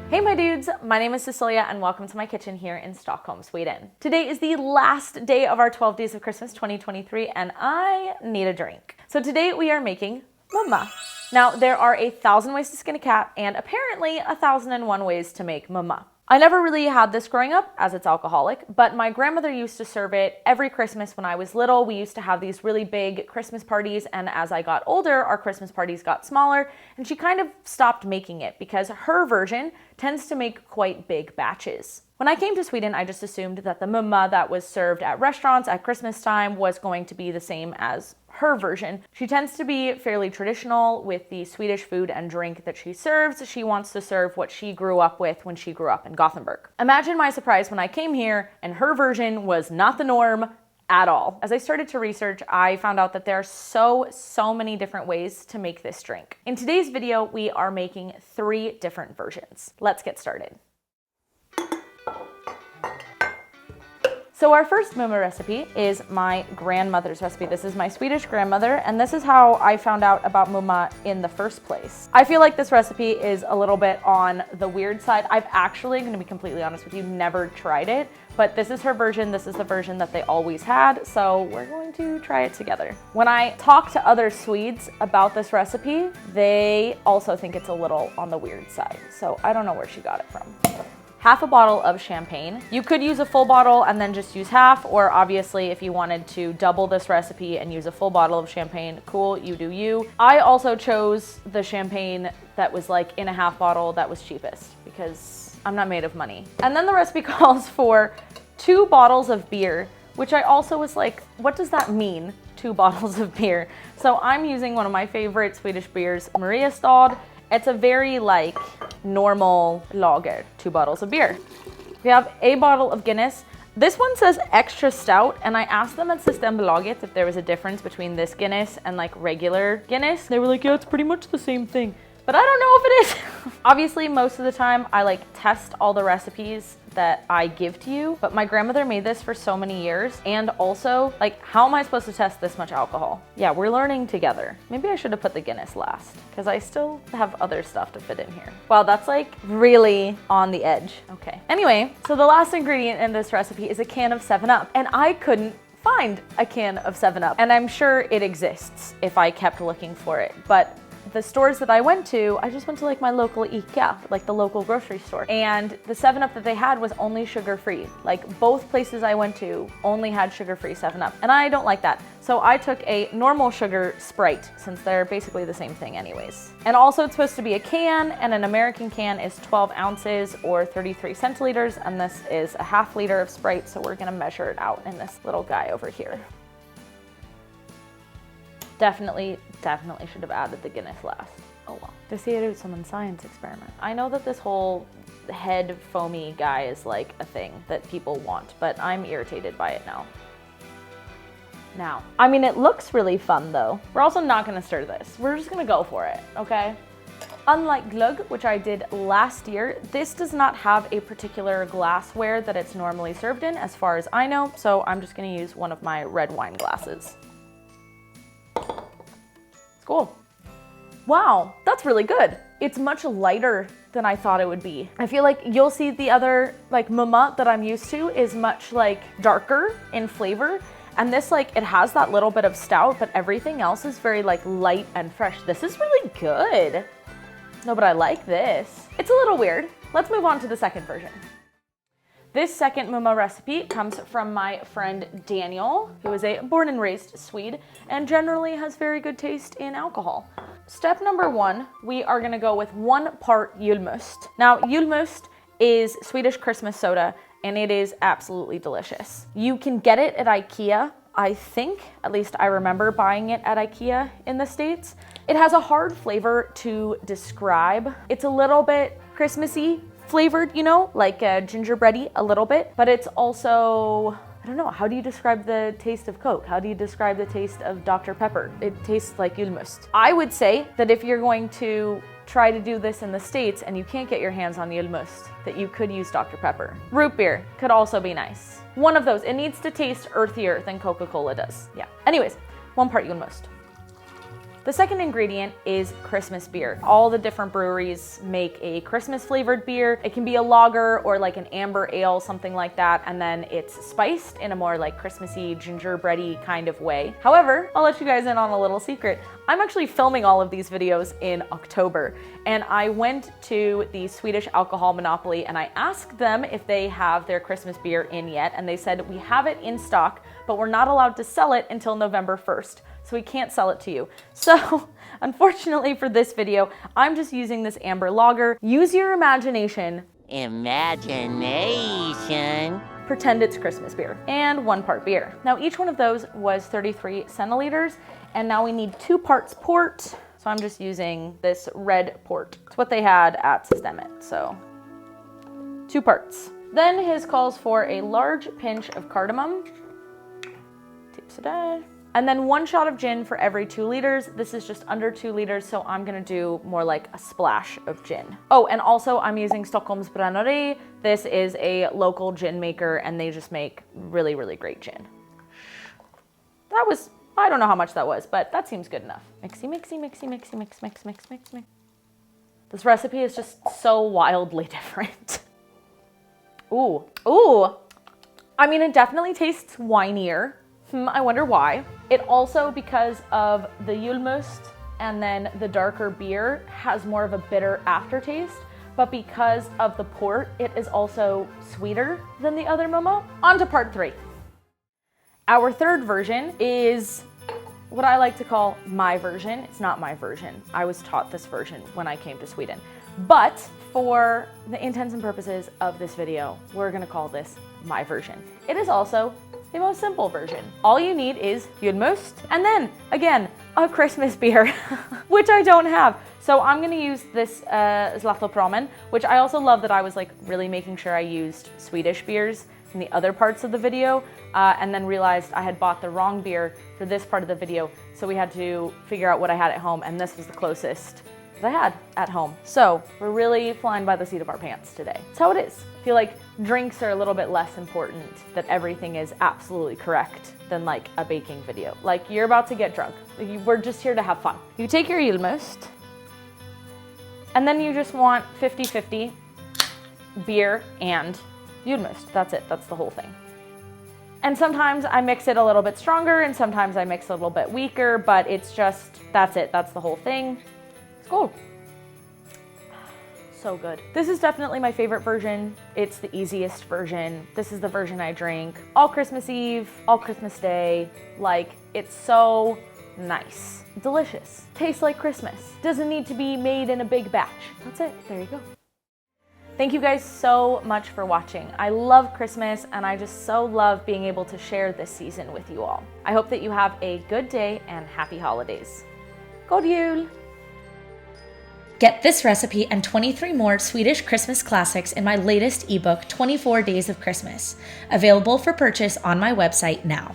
Hey my dudes, my name is Cecilia and welcome to my kitchen here in Stockholm, Sweden. Today is the last day of our 12 days of Christmas 2023 and I need a drink. So today we are making Mumma. Now there are 1,000 ways to skin a cat and apparently 1,001 ways to make Mumma. I never really had this growing up as it's alcoholic, but my grandmother used to serve it every Christmas when I was little. We used to have these really big Christmas parties, and as I got older, our Christmas parties got smaller, and she kind of stopped making it because her version tends to make quite big batches. When I came to Sweden, I just assumed that the mumma that was served at restaurants at Christmas time was going to be the same as her version. She tends to be fairly traditional with the Swedish food and drink that she serves. She wants to serve what she grew up with when she grew up in Gothenburg. Imagine my surprise when I came here and her version was not the norm at all. As I started to research, I found out that there are so many different ways to make this drink. In today's video, we are making 3 different versions. Let's get started. So our first Mumma recipe is my grandmother's recipe. This is my Swedish grandmother, and this is how I found out about Mumma in the first place. I feel like this recipe is a little bit on the weird side. I've actually, going to be completely honest with you, never tried it, but this is her version. This is the version that they always had, so we're going to try it together. When I talk to other Swedes about this recipe, they also think it's a little on the weird side, so I don't know where she got it from. Half a bottle of champagne. You could use a full bottle and then just use half, or obviously if you wanted to double this recipe and use a full bottle of champagne, cool, you do you. I also chose the champagne that was like in a half bottle that was cheapest because I'm not made of money. And then the recipe calls for 2 bottles of beer, which I also was like, what does that mean, 2 bottles of beer? So I'm using one of my favorite Swedish beers, Mariestad. It's a very like normal lager, 2 bottles of beer. We have a bottle of Guinness. This one says extra stout, and I asked them at Systembolaget if there was a difference between this Guinness and like regular Guinness. They were like, yeah, it's pretty much the same thing. But I don't know if it is. Obviously, most of the time I like test all the recipes that I give to you, but my grandmother made this for so many years, and also, like, how am I supposed to test this much alcohol? Yeah, we're learning together. Maybe I should have put the Guinness last, because I still have other stuff to fit in here. Wow, that's like really on the edge. Okay. Anyway, so the last ingredient in this recipe is a can of 7-Up, and I couldn't find a can of 7-Up, and I'm sure it exists if I kept looking for it, but the stores that I went to, I just went to like my local ICA, like the local grocery store. And the 7-Up that they had was only sugar-free. Like both places I went to only had sugar-free 7-Up. And I don't like that. So I took a normal sugar Sprite since they're basically the same thing anyways. And also it's supposed to be a can, and an American can is 12 ounces or 33 centiliters. And this is a ½ liter of Sprite. So we're gonna measure it out in this little guy over here. Definitely should have added the Guinness last. Oh well. Det ser ut som en science experiment. I know that this whole head foamy guy is like a thing that people want, but I'm irritated by it now. I mean, it looks really fun though. We're also not gonna stir this. We're just gonna go for it, okay? Unlike glögg, which I did last year, this does not have a particular glassware that it's normally served in, as far as I know, so I'm just gonna use one of my red wine glasses. Cool. Wow, that's really good. It's much lighter than I thought it would be. I feel like you'll see the other like mumma that I'm used to is much like darker in flavor. And this like, it has that little bit of stout, but everything else is very like light and fresh. This is really good. No, but I like this. It's a little weird. Let's move on to the second version. This second Mumma recipe comes from my friend Daniel, who is a born and raised Swede and generally has very good taste in alcohol. Step number 1, we are gonna go with 1 part julmust. Now, julmust is Swedish Christmas soda and it is absolutely delicious. You can get it at IKEA, I think, at least I remember buying it at IKEA in the States. It has a hard flavor to describe. It's a little bit Christmassy flavored, you know, like gingerbready a little bit, but it's also, I don't know, how do you describe the taste of Coke? How do you describe the taste of Dr. Pepper? It tastes like julmust. I would say that if you're going to try to do this in the States and you can't get your hands on julmust, that you could use Dr. Pepper. Root beer could also be nice. One of those. It needs to taste earthier than Coca-Cola does. Yeah. Anyways, 1 part julmust. The second ingredient is Christmas beer. All the different breweries make a Christmas flavored beer. It can be a lager or like an amber ale, something like that, and then it's spiced in a more like Christmassy, gingerbready kind of way. However, I'll let you guys in on a little secret. I'm actually filming all of these videos in October, and I went to the Swedish alcohol monopoly and I asked them if they have their Christmas beer in yet, and they said we have it in stock, but we're not allowed to sell it until November 1st. So we can't sell it to you. So unfortunately for this video, I'm just using this amber lager. Use your imagination. Imagination. Pretend it's Christmas beer. And 1 part beer. Now each one of those was 33 centiliters, and now we need 2 parts port. So I'm just using this red port. It's what they had at Systemet, so 2 parts. Then his calls for a large pinch of cardamom. Tips a day. And then 1 shot of gin for every 2 liters. This is just under 2 liters, so I'm gonna do more like a splash of gin. Oh, and also I'm using Stockholm's Bränneri. This is a local gin maker, and they just make really, really great gin. That was, I don't know how much that was, but that seems good enough. Mixy, mixy, mixy, mixy, mix, mix, mix, mix, mix. This recipe is just so wildly different. Ooh, ooh. I mean, it definitely tastes winier. I wonder why. It also, because of the julmust and then the darker beer, has more of a bitter aftertaste, but because of the port, it is also sweeter than the other Mumma. On to part 3. Our third version is what I like to call my version. It's not my version. I was taught this version when I came to Sweden. But for the intents and purposes of this video, we're gonna call this my version. It is also the most simple version. All you need is julmust, and then, again, a Christmas beer, which I don't have. So I'm gonna use this Zlatopromen, which I also love that I was like really making sure I used Swedish beers in the other parts of the video, and then realized I had bought the wrong beer for this part of the video, so we had to figure out what I had at home, and this was the closest that I had at home. So we're really flying by the seat of our pants today. That's how it is. I feel like drinks are a little bit less important, that everything is absolutely correct, than like a baking video. Like, you're about to get drunk. We're just here to have fun. You take your julmust, and then you just want 50-50 beer and julmust. That's it, that's the whole thing. And sometimes I mix it a little bit stronger, and sometimes I mix it a little bit weaker, but it's just, that's it, that's the whole thing. Cool. So good. This is definitely my favorite version. It's the easiest version. This is the version I drink all Christmas Eve, all Christmas Day. Like, it's so nice. Delicious. Tastes like Christmas. Doesn't need to be made in a big batch. That's it. There you go. Thank you guys so much for watching. I love Christmas, and I just so love being able to share this season with you all. I hope that you have a good day and happy holidays. God jul! Get this recipe and 23 more Swedish Christmas classics in my latest ebook, 24 Days of Christmas, available for purchase on my website now.